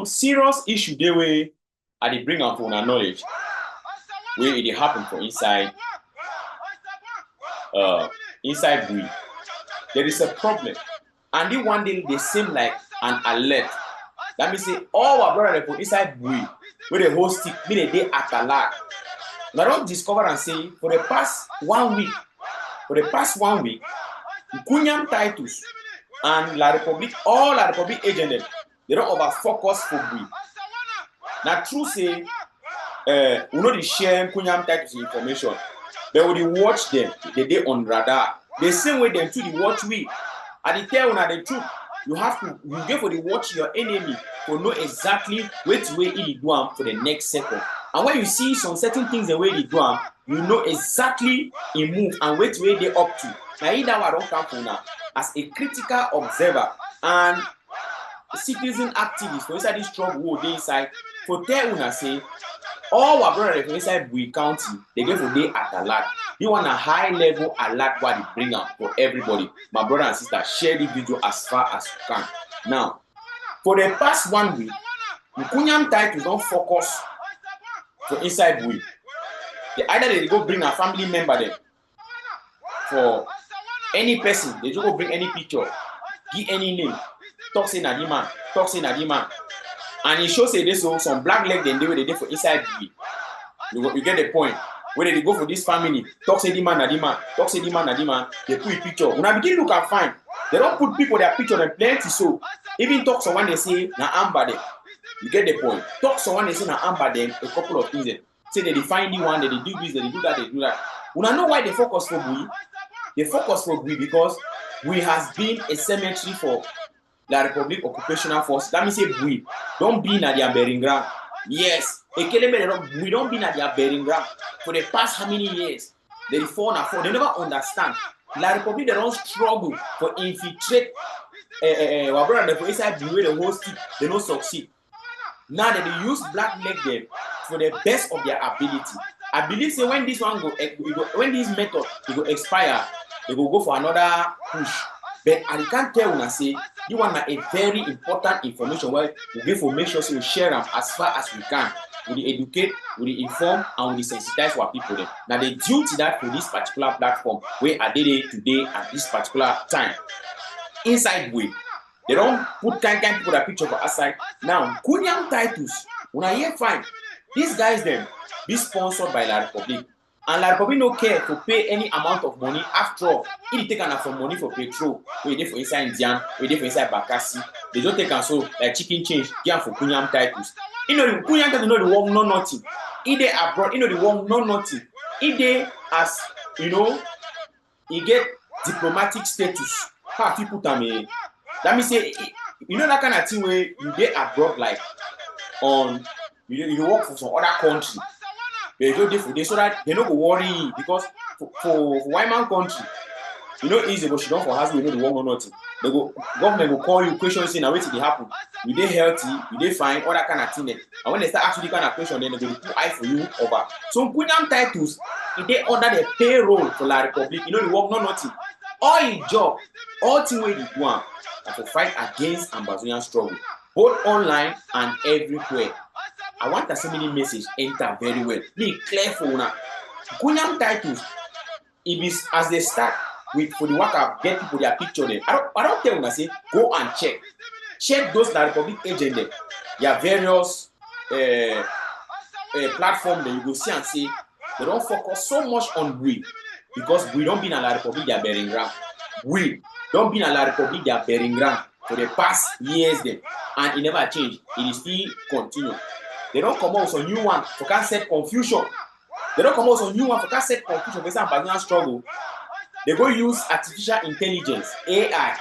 serious issue they way at the bring up on our knowledge where it happen for inside we. There is a problem. And the one day they seem like an alert. That means say all our brother for inside we where the whole stick mean they Atalat. Now don't discover and say for the past 1 week, Kunyam Titus and La Republic, all La Republic agents, they don't over focus for we. Now true say we know the share Kunyam Titus information. They will watch them, they on radar. The same way them to the watch we. At the tell una the truth, you get for the watch your enemy to know exactly which way he do am for the next second. And when you see some certain things the way they do am, you know exactly he move and which way they up to. Now either one don't come for now as a critical observer and citizen activist for inside this strong war they inside for tell una say all our brothers for inside Bui County they get for day Atalat. You want a high level alert what they bring up for everybody. My brother and sister, share the video as far as you can. Now, for the past 1 week, Kunyam Titus don't focus for inside Bui. Either they go bring a family member there for any person, they just go bring any picture, give any name, talk say Nadima, and it shows say this so some black leg then they for inside Bui. You get the point. Where they go for this family, talk say the man, they put a picture. When I begin look and find, they don't put people their picture and plenty so. Even talk someone they say na Amba them. You get the point. Talk someone they say na Amba them a couple of things. Say they find the one, they do this, they do that, they do that. When I know why they focus for Bui, they focus for Bui because Bui has been a cemetery for the Republic Occupational Force. That means say Bui don't be na their burying ground. Yes, we don't be at their burying ground for the past how many years. They fall. They never understand. La Republic they don't struggle for infiltrate. Our brother they inside the way the whole stick they don't succeed. Now that they use black leg them for the best of their ability. I believe say when this one when this method will expire, they will go for another push. But I can't tell when I say you want a very important information where we give for make sure so we share them as far as we can. We educate, we inform, and we sensitize our people there. Now the duty that for this particular platform where I did it today at this particular time. Inside way, they don't put kind people that picture for outside. Now, Kunyam Titus, when I hear fine, these guys them be sponsored by La Republic. And La Republic no care to pay any amount of money. After all, if they take enough for money for petrol, we dey for inside Indian, we dey for inside Bakassi, they don't take so like chicken change, give for Kunyam Titus. You know the Kunyam Titus know the work no nothing. If they abroad, you know the work no nothing. If they as you know, he get diplomatic status. How people tell me that means say you know that kind of thing where you get abroad like on you work for some other country. They go different so that they don't go worry because for white man country, you know easy but she don't for house you know the work or nothing. They go government will call you questions saying now what did it happen? You they healthy, you they fine, all that kind of thing. And when they start asking the kind of question, then they go put eye for you over. So Kunyam Titus, if they under the payroll for La Republic, you know the work no nothing. All his job, all thing where they do are to fight against Ambazonia struggle, both online and everywhere. I want that similar message enter very well. Be clear for now. Kunyam Titus, it is as they start with for the worker, get people their picture there. I don't tell them say go and check. Check those La Republic agent there. There are various platforms that you go see and say they don't focus so much on we because we don't be in La Republic their bearing ground. We don't be in La Republic their bearing ground for the past years there, and it never changed. It is still continue. They don't come out with a new one for can set confusion. They don't come out with a new one for can set confusion for some struggle. They go use artificial intelligence, AI.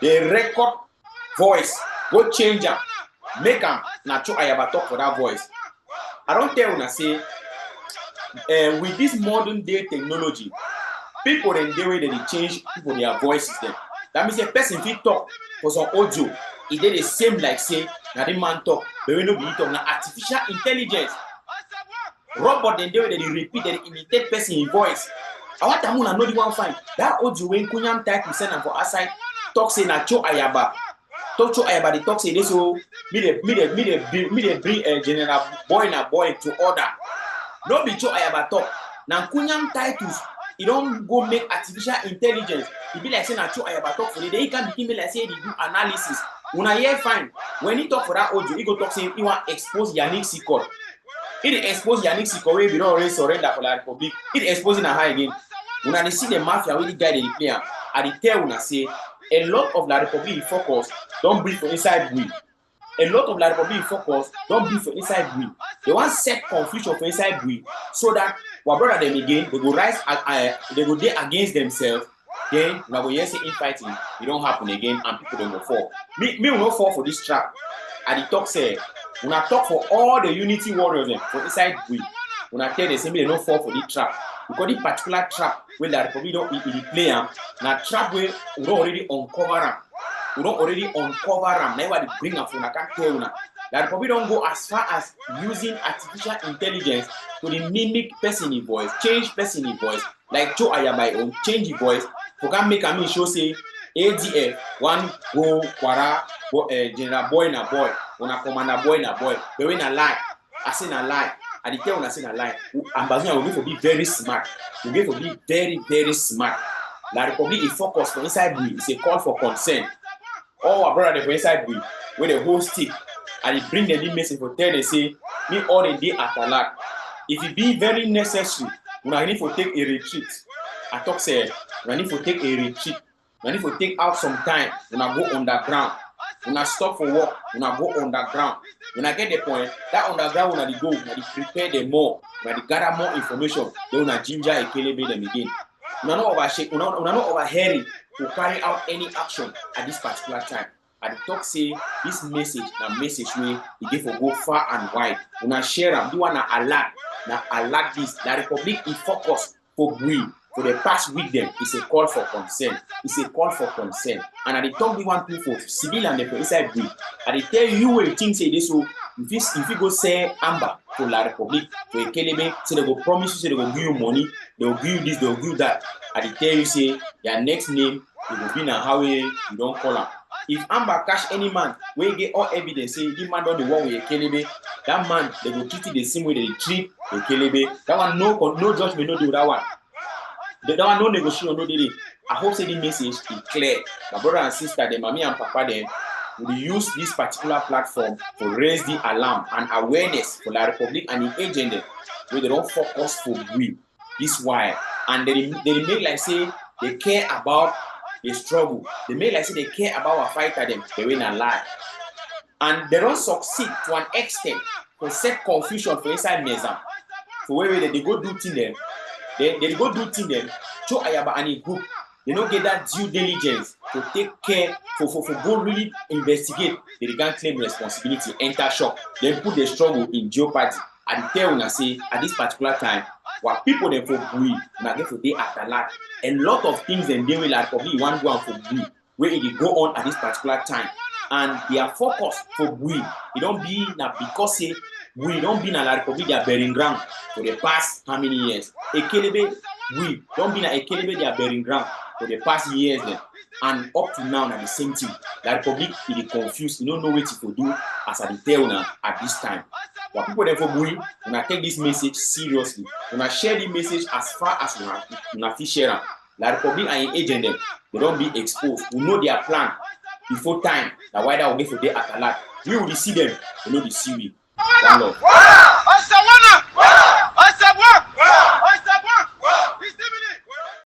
They record voice, go change them, make them natural ayaba talk for that voice. I don't tell you say with this modern day technology, people in the way that they change people their voices them. That means a person fit talk for some audio. It did the same like say na the man talk, but we no be talk na artificial intelligence. Robot then they repeat, they imitate person in voice. I want to know the one fine. That audio when Kunyam Titus send for outside talk say na cho ayaba. Talk to everybody. Talk say this. So me they bring General boy to order. No be cho ayaba talk. Now kunyam titles. You don't go make artificial intelligence. It be like saying na cho ayaba talk for the day. He can begin me like say they do analysis. Una hear fine. When he talk for that audio, he go talk say he want expose Yannick Sikor. He expose Yannick Sikor. We don't already surrender for the Republic. He exposing a high again. Una they see the mafia wey the guy dey play am. I dey tell una say a lot of La Republic focus don't breathe for inside we. A lot of La Republic focus don't breathe for inside we. They want set confusion for inside we so that our brother them again they go rise they go there against themselves. Then we go hear say infighting it don't happen again and people don't go fall. Me will not fall for this trap. I the talk say when I talk for all the unity warriors them for inside we. When I tell them say they don't fall for this trap. Because this particular trap where La Republic don't play am, na trap where we don't already uncover am. We don't already uncover am. Now what they bring am from I can't tell una. La Republic don't go as far as using artificial intelligence to the mimic person in voice, change person in voice, like Joe Ayabai own change the voice. For can make a me show say ADF one go kwara general boy na boy, una commander boy na boy. They win a lie. I say a lie. I tell when I say a lie. Ambazonia will be very smart. We going to be very, very smart. La Republic is focused for inside we. It's a call for consent. All our brother for inside we, where the whole stick, and they bring the message for tell they say, me all the day Atalat. If it be very necessary, we need to take a retreat. I talk say, we need to take a retreat. We need to take out some time. We go underground. When stop for work, when go underground. When I get the point, that underground when I go, when I prepare them more, when I gather more information, then when I ginger a kelebe them again. We're not overhearing to carry out any action at this particular time. I talk say this message, the message way it give for go far and wide. When I share them, do wanna alert this. The Republic is focused for we. For the past week, then it's a call for consent. It's a call for consent. And I talk the one for civil and the inside we. I tell you what you think say this so if you go say Amber for La Republic for a kelebe, say they go promise you, say they go give you money, they will give you this, they will give you that. I tell you say your next name it will be now how you don't call him. If Amber catch any man, we get all evidence say this man done the one with a kelebe, that man they will treat it the same way they treat the kelebe. That one no judgment no do that one. That one no negotiation no delay. I hope say the message is clear. My brother and sister, the mommy and papa them will use this particular platform to raise the alarm and awareness for La Republic and the agenda where they don't focus for we. This why. And they make like say they care about the struggle. They make like say they care about our fighter them. They win a lie. And they don't succeed to an extent to set confusion for inside Mezam. For where they go do things them. They go do things them. Show Ayaba and a group. They don't get that due diligence to take care for go really investigate. They can't claim responsibility, enter shock, then put the struggle in jeopardy. And tell una say at this particular time, what people them for we na get for day Atalat. A lot of things them they will like probably one go on for we where it go on at this particular time. And their focus for we, it don't be na because say we don't be na La Republic they are bearing ground for the past how many years. A kelebe we don't be na a kelebe they are bearing ground for the past years then. And up to now na the same thing. La Republic is confused, you don't know what to do as I tell now at this time. What people them for we when take this message seriously, when I share the message as far as we share them. La Republic and agent them, they don't be exposed. We know their plan before time. That why that will get for their Atalat. We will see them, we know the see we. One love.